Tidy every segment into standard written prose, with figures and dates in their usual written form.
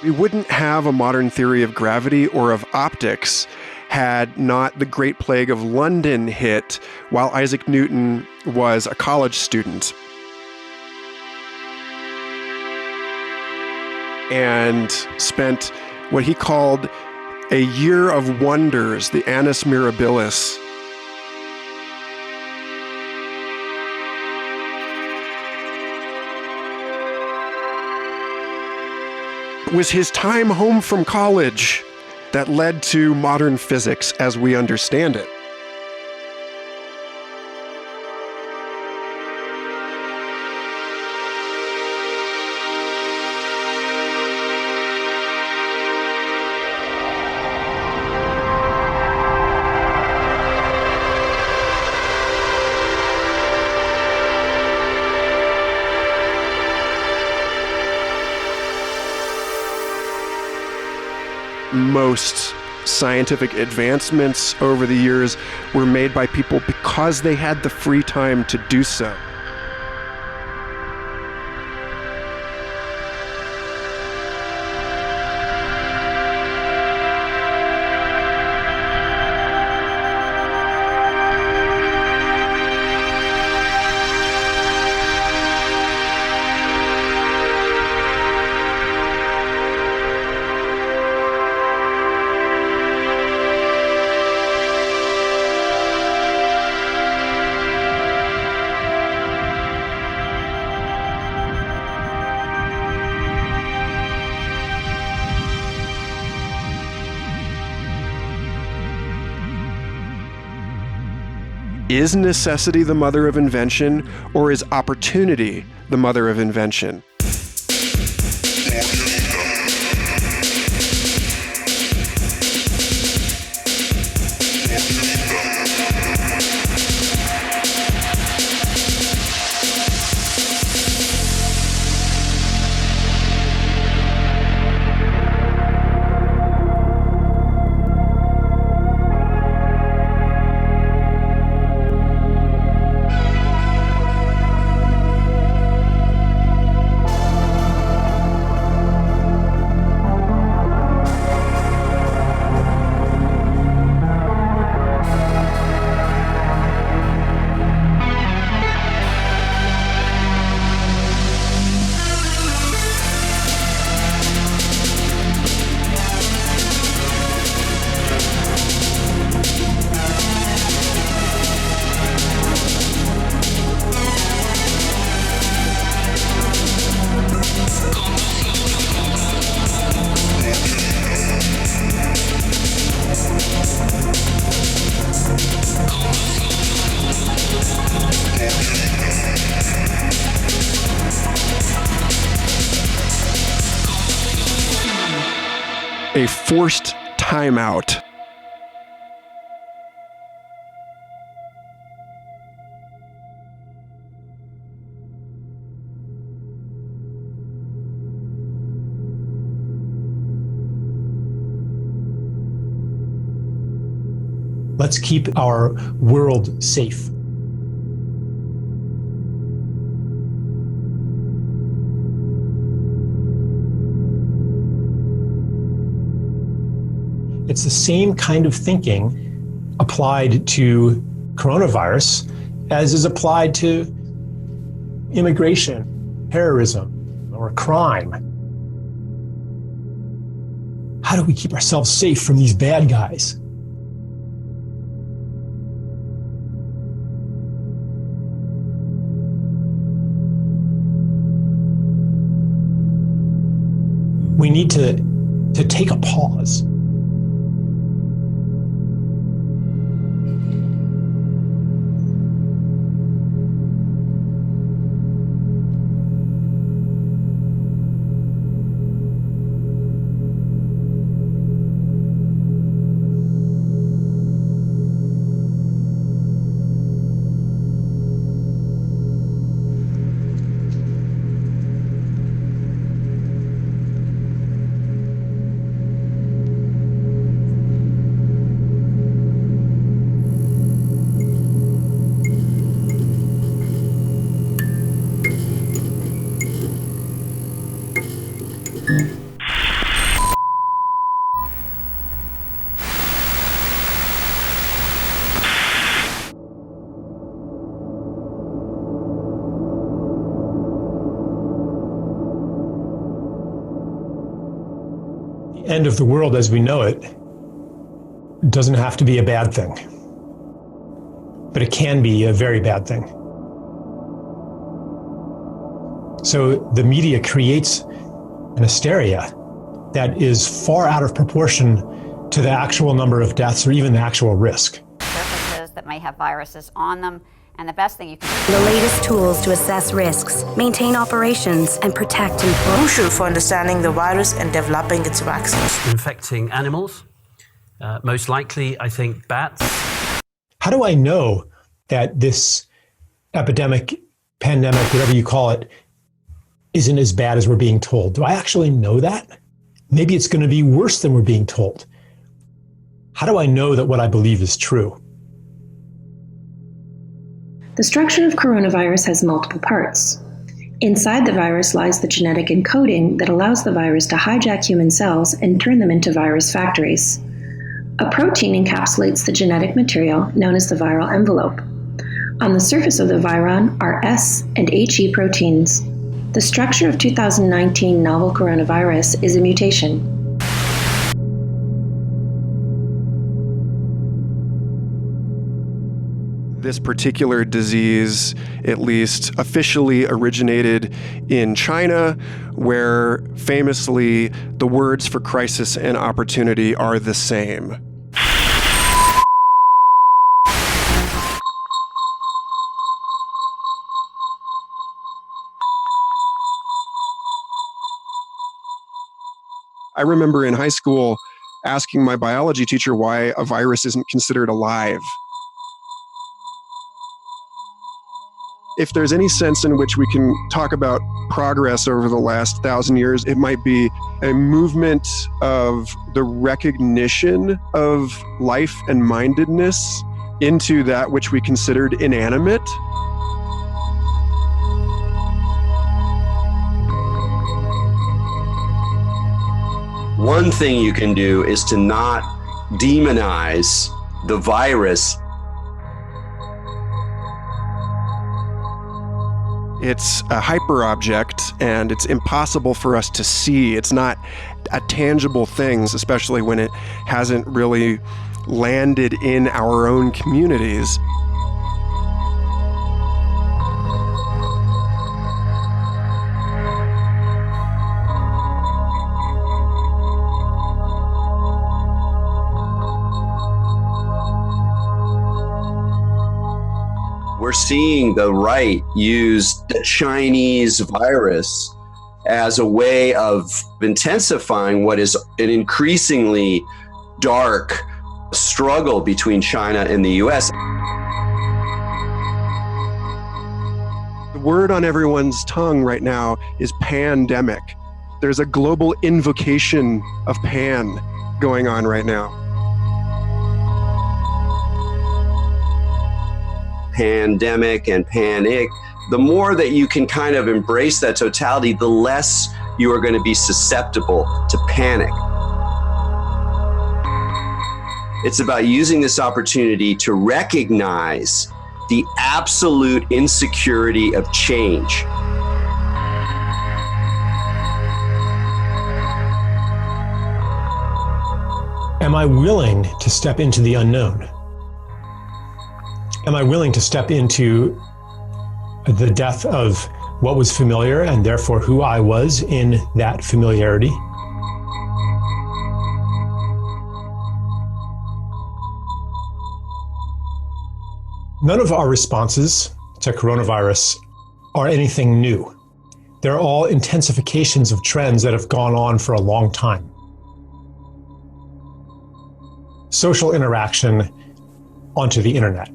We wouldn't have a modern theory of gravity or of optics had not the Great Plague of London hit while Isaac Newton was a college student. And spent what he called a year of wonders, the Annus Mirabilis. It was his time home from college that led to modern physics as we understand it. Most scientific advancements over the years were made by people because they had the free time to do so. Is necessity the mother of invention, or is opportunity the mother of invention? A forced timeout. Let's keep our world safe. It's the same kind of thinking applied to coronavirus as is applied to immigration, terrorism, or crime. How do we keep ourselves safe from these bad guys? We need to take a pause. the end of the world as we know it doesn't have to be a bad thing, but it can be a very bad thing. So the media creates an hysteria that is far out of proportion to the actual number of deaths or even the actual risk. Surfaces that may have viruses on them, and the best thing you can do. The latest tools to assess risks, maintain operations, and protect employees. Crucial for understanding the virus and developing its vaccines. Infecting animals, most likely, I think, bats. How do I know that this epidemic, pandemic, whatever you call it, isn't as bad as we're being told? Do I actually know that? Maybe it's going to be worse than we're being told. How do I know that what I believe is true? The structure of coronavirus has multiple parts. Inside the virus lies the genetic encoding that allows the virus to hijack human cells and turn them into virus factories. A protein encapsulates the genetic material known as the viral envelope. On the surface of the viron are S and HE proteins. The structure of 2019 novel coronavirus is a mutation. This particular disease, at least officially, originated in China, where famously the words for crisis and opportunity are the same. I remember in high school asking my biology teacher why a virus isn't considered alive. If there's any sense in which we can talk about progress over the last 1,000 years, it might be a movement of the recognition of life and mindedness into that which we considered inanimate. One thing you can do is to not demonize the virus. It's a hyperobject, and it's impossible for us to see. It's not a tangible thing, especially when it hasn't really landed in our own communities. We're seeing the right use the Chinese virus as a way of intensifying what is an increasingly dark struggle between China and the US. The word on everyone's tongue right now is pandemic. There's a global invocation of pan going on right now. Pandemic and panic, the more that you can kind of embrace that totality, the less you are going to be susceptible to panic. It's about using this opportunity to recognize the absolute insecurity of change. Am I willing to step into the unknown? Am I willing to step into the death of what was familiar and therefore who I was in that familiarity? None of our responses to coronavirus are anything new. They're all intensifications of trends that have gone on for a long time. Social interaction onto the internet.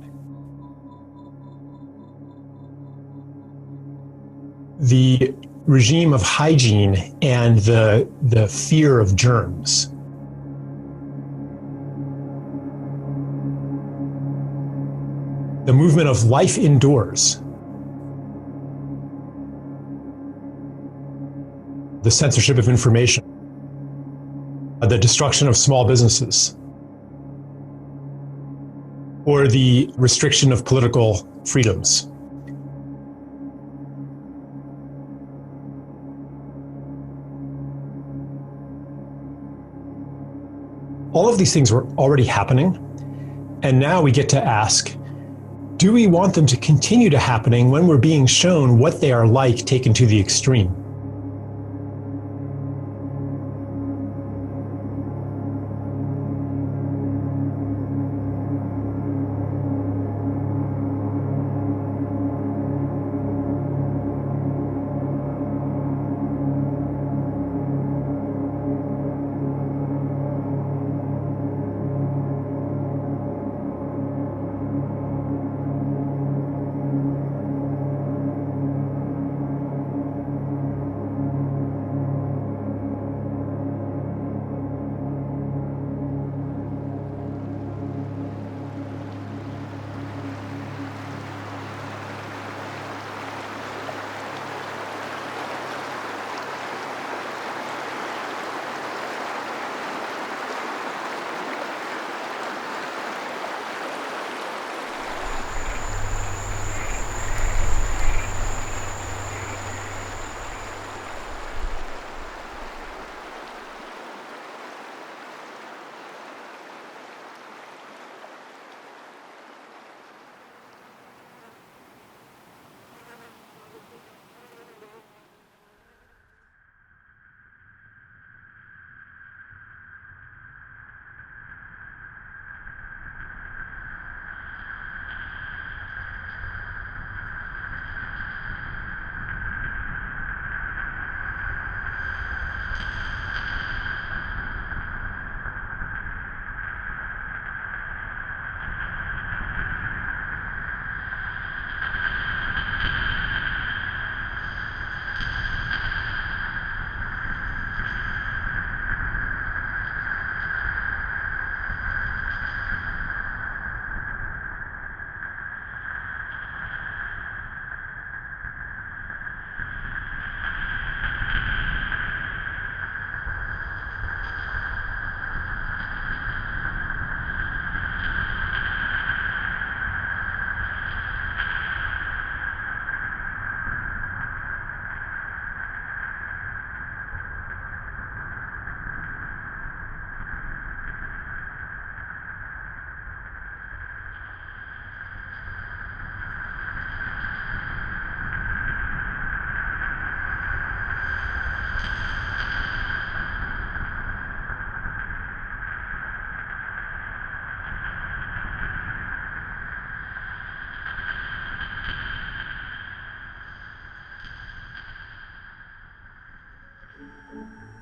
The regime of hygiene and the fear of germs. The movement of life indoors. The censorship of information. The destruction of small businesses. Or the restriction of political freedoms. All of these things were already happening. And now we get to ask, do we want them to continue to happening when we're being shown what they are like taken to the extreme?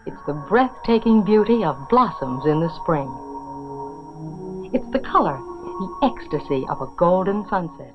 It's the breathtaking beauty of blossoms in the spring. It's the color, the ecstasy of a golden sunset.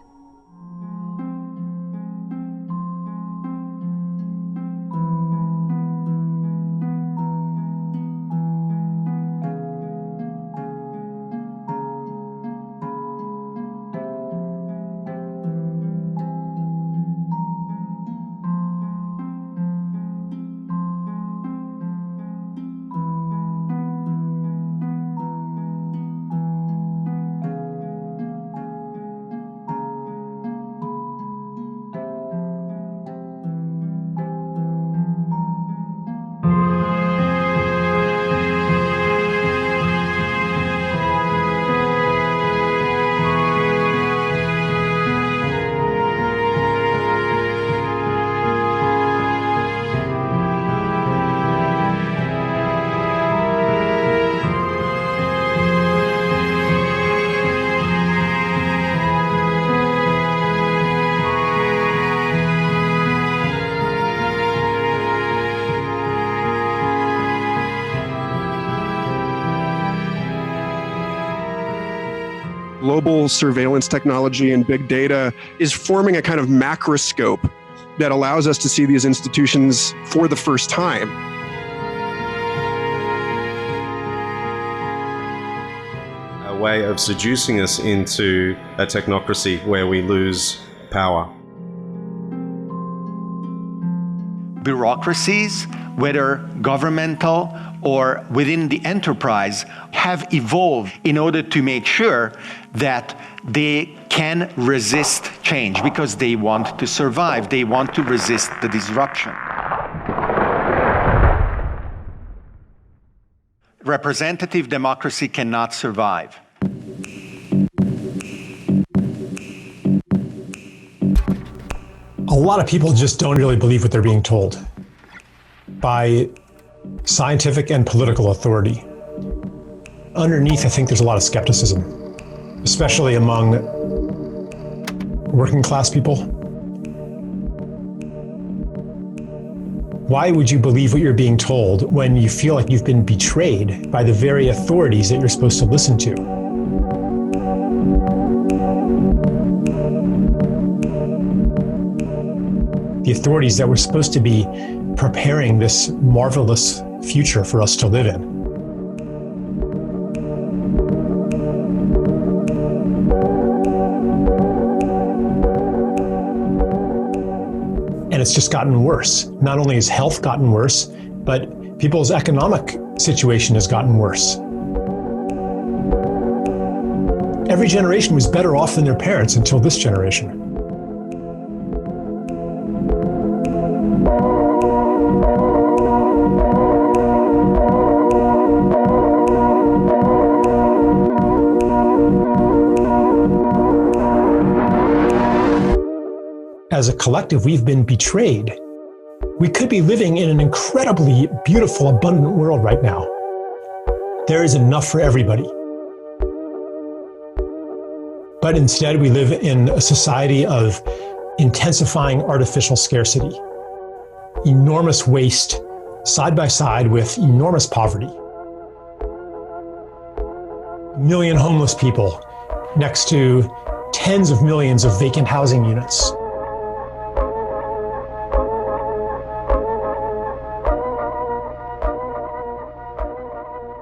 Global surveillance technology and big data is forming a kind of macroscope that allows us to see these institutions for the first time. A way of seducing us into a technocracy where we lose power. Bureaucracies, whether governmental or within the enterprise, have evolved in order to make sure that they can resist change because they want to survive. They want to resist the disruption. representative democracy cannot survive. A lot of people just don't really believe what they're being told by scientific and political authority. Underneath, I think there's a lot of skepticism, especially among working class people. Why would you believe what you're being told when you feel like you've been betrayed by the very authorities that you're supposed to listen to? The authorities that were supposed to be preparing this marvelous future for us to live in. And it's just gotten worse. Not only has health gotten worse, but people's economic situation has gotten worse. Every generation was better off than their parents until this generation. As a collective, we've been betrayed. We could be living in an incredibly beautiful, abundant world right now. There is enough for everybody. But instead, we live in a society of intensifying artificial scarcity, enormous waste, side by side with enormous poverty. 1 million homeless people next to tens of millions of vacant housing units.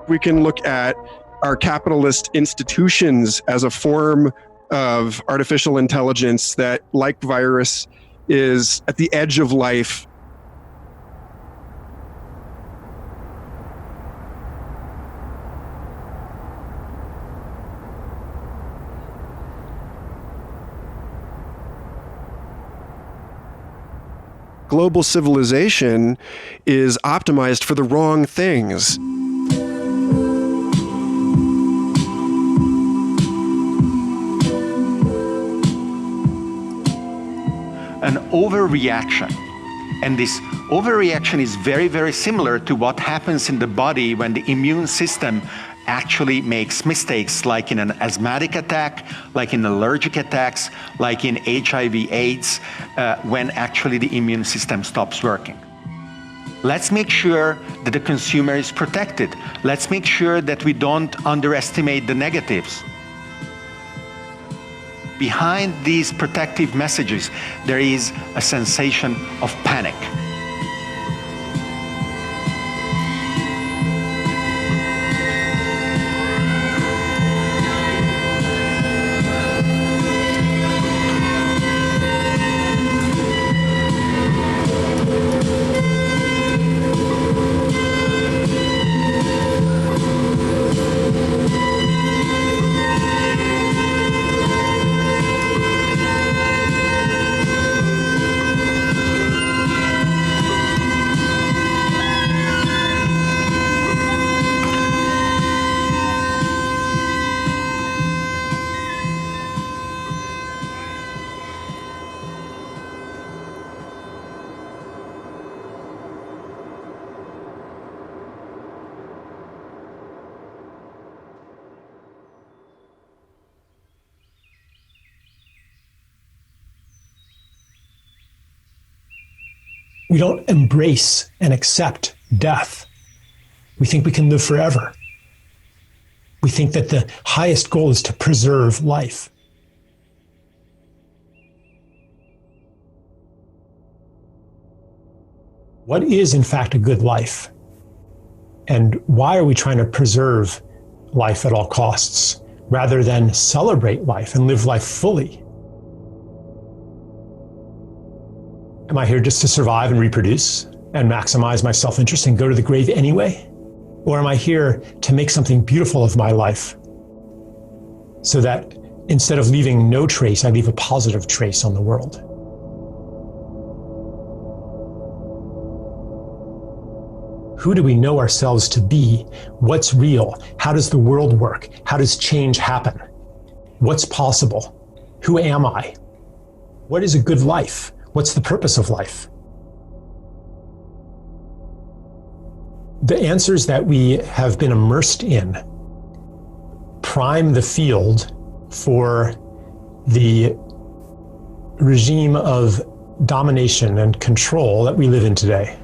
We can look at our capitalist institutions as a form of artificial intelligence that, like virus, is at the edge of life. Global civilization is optimized for the wrong things. An overreaction. And this overreaction is very, very similar to what happens in the body when the immune system actually makes mistakes, like in an asthmatic attack, like in allergic attacks, like in HIV/AIDS, when actually the immune system stops working. Let's make sure that the consumer is protected. Let's make sure that we don't underestimate the negatives. Behind these protective messages, there is a sensation of panic. We don't embrace and accept death. We think we can live forever. We think that the highest goal is to preserve life. What is, in fact, a good life? And why are we trying to preserve life at all costs rather than celebrate life and live life fully? Am I here just to survive and reproduce and maximize my self-interest and go to the grave anyway? Or am I here to make something beautiful of my life so that instead of leaving no trace, I leave a positive trace on the world? Who do we know ourselves to be? What's real? How does the world work? How does change happen? What's possible? Who am I? What is a good life? What's the purpose of life? The answers that we have been immersed in prime the field for the regime of domination and control that we live in today.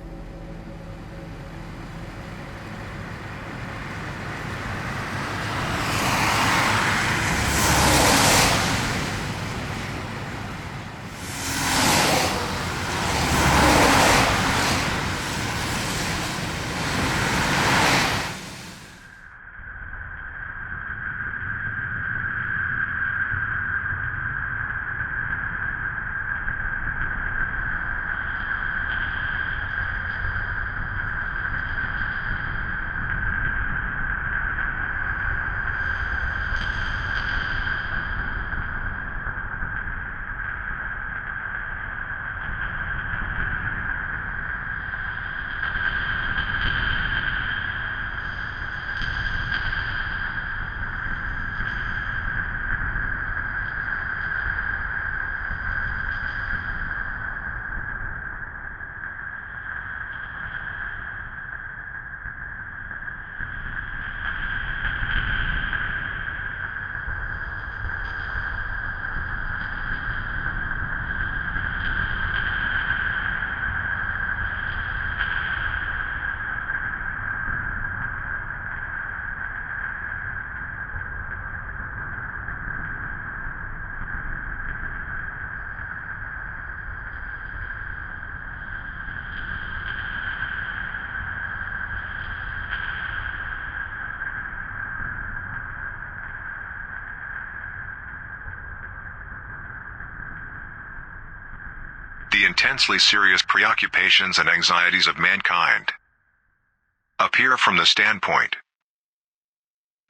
The intensely serious preoccupations and anxieties of mankind appear from the standpoint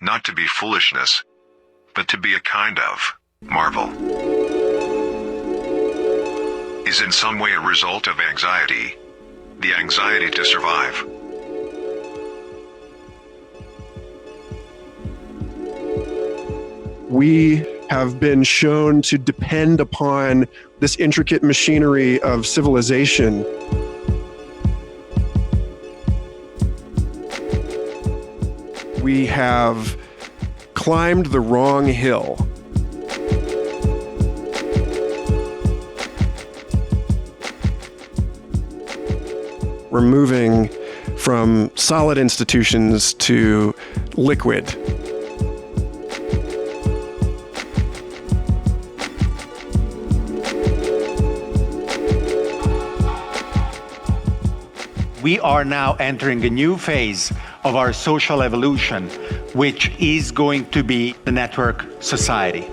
not to be foolishness, but to be a kind of marvel. Is in some way a result of anxiety, the anxiety to survive. We have been shown to depend upon this intricate machinery of civilization. We have climbed the wrong hill. We're moving from solid institutions to liquid. We are now entering a new phase of our social evolution, which is going to be the network society.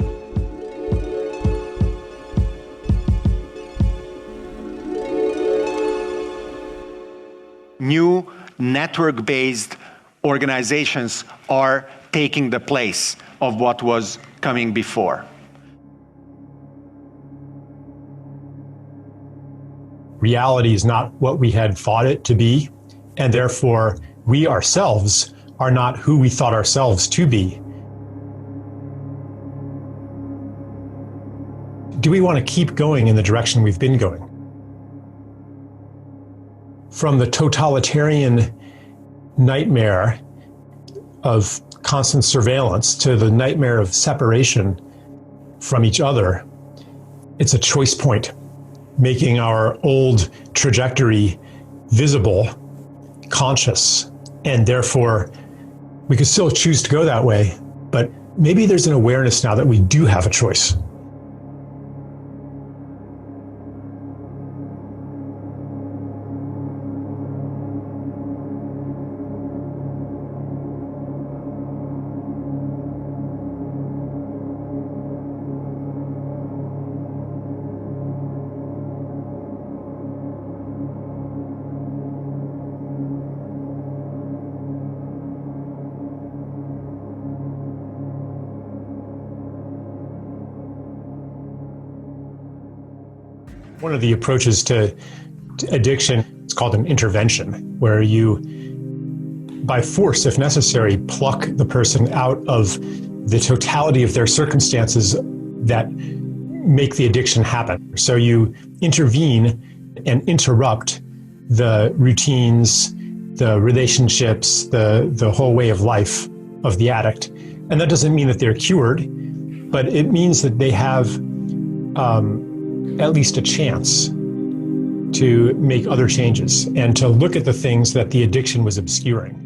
New network-based organizations are taking the place of what was coming before. Reality is not what we had thought it to be, and therefore we ourselves are not who we thought ourselves to be. Do we want to keep going in the direction we've been going? From the totalitarian nightmare of constant surveillance to the nightmare of separation from each other, it's a choice point, making our old trajectory visible, conscious, and therefore we could still choose to go that way, but maybe there's an awareness now that we do have a choice. One of the approaches to addiction is called an intervention, where you by force, if necessary, pluck the person out of the totality of their circumstances that make the addiction happen. So you intervene and interrupt the routines, the relationships, the whole way of life of the addict. And that doesn't mean that they're cured, but it means that they have at least a chance to make other changes and to look at the things that the addiction was obscuring.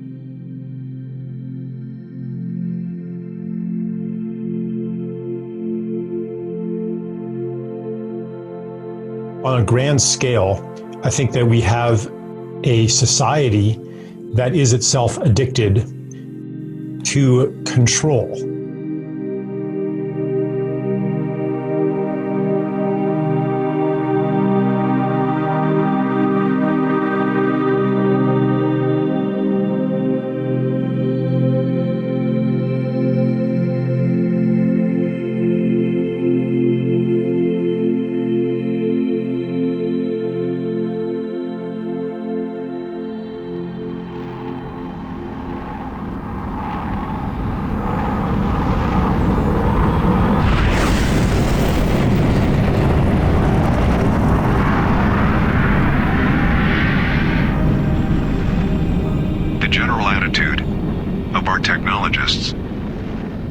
On a grand scale, I think that we have a society that is itself addicted to control. Technologists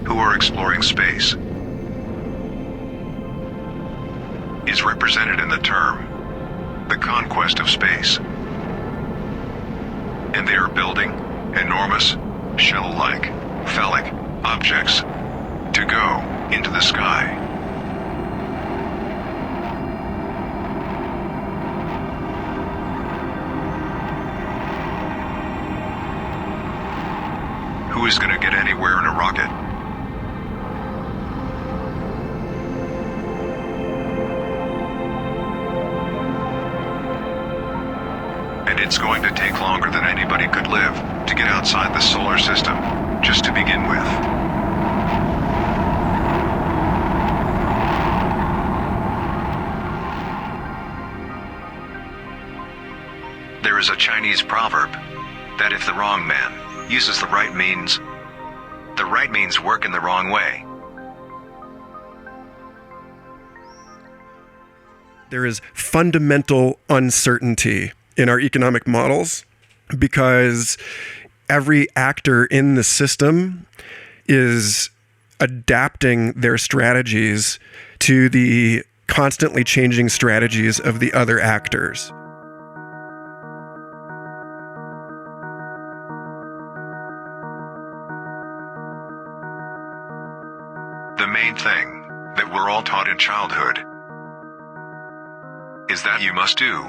who are exploring space is represented in the term the conquest of space, and they are building enormous shuttle-like phallic objects to go into the sky. Who is going to get anywhere in a rocket? And it's going to take longer than anybody could live to get outside the solar system, just to begin with. There is a Chinese proverb that if the wrong man uses the right means work in the wrong way. There is fundamental uncertainty in our economic models because every actor in the system is adapting their strategies to the constantly changing strategies of the other actors. The main thing that we're all taught in childhood is that you must do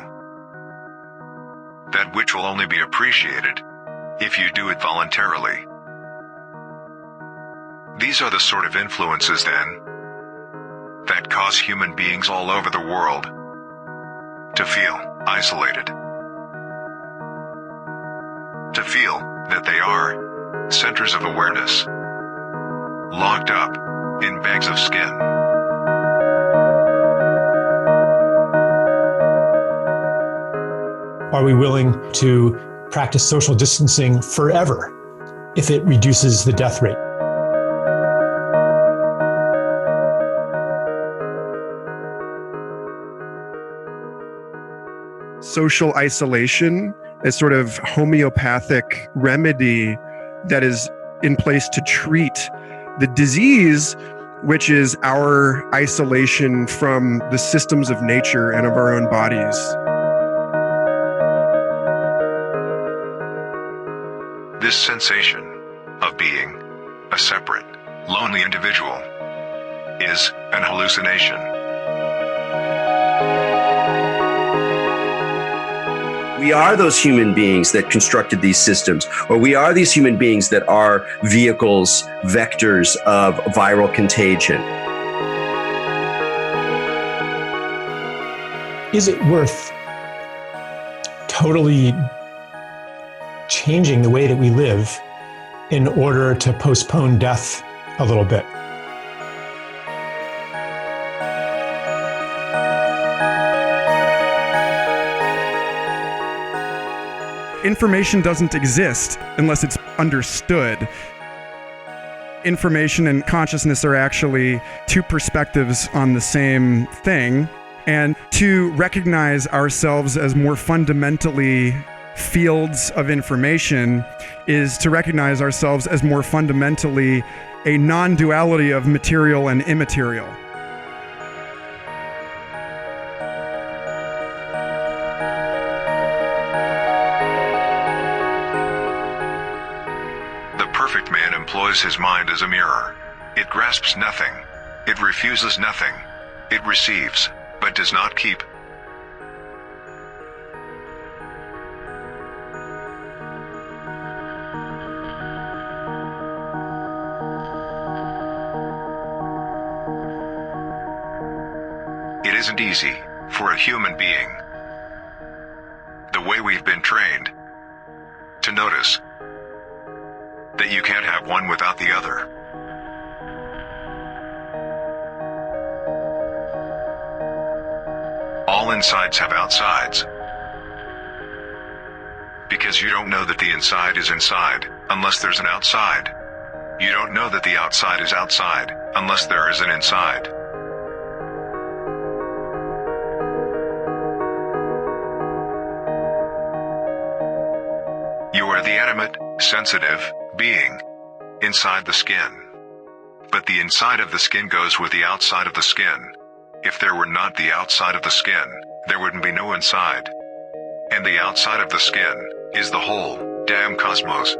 that which will only be appreciated if you do it voluntarily. These are the sort of influences, then, that cause human beings all over the world to feel isolated, to feel that they are centers of awareness, locked up in bags of skin. Are we willing to practice social distancing forever if it reduces the death rate? Social isolation is sort of homeopathic remedy that is in place to treat the disease, which is our isolation from the systems of nature and of our own bodies. This sensation of being a separate, lonely individual is an hallucination. We are those human beings that constructed these systems, or we are these human beings that are vehicles, vectors of viral contagion. Is it worth totally changing the way that we live in order to postpone death a little bit? information doesn't exist unless it's understood. Information and consciousness are actually two perspectives on the same thing. And to recognize ourselves as more fundamentally fields of information is to recognize ourselves as more fundamentally a non-duality of material and immaterial. The perfect man employs his mind as a mirror. It grasps nothing. It refuses nothing. It receives, but does not keep. It isn't easy for a human being, the way we've been trained, to notice that you can't have one without the other. All insides have outsides. Because you don't know that the inside is inside unless there's an outside. You don't know that the outside is outside unless there is an inside. You are the animate, sensitive being inside the skin. But the inside of the skin goes with the outside of the skin. If there were not the outside of the skin, there wouldn't be no inside. And the outside of the skin is the whole damn cosmos.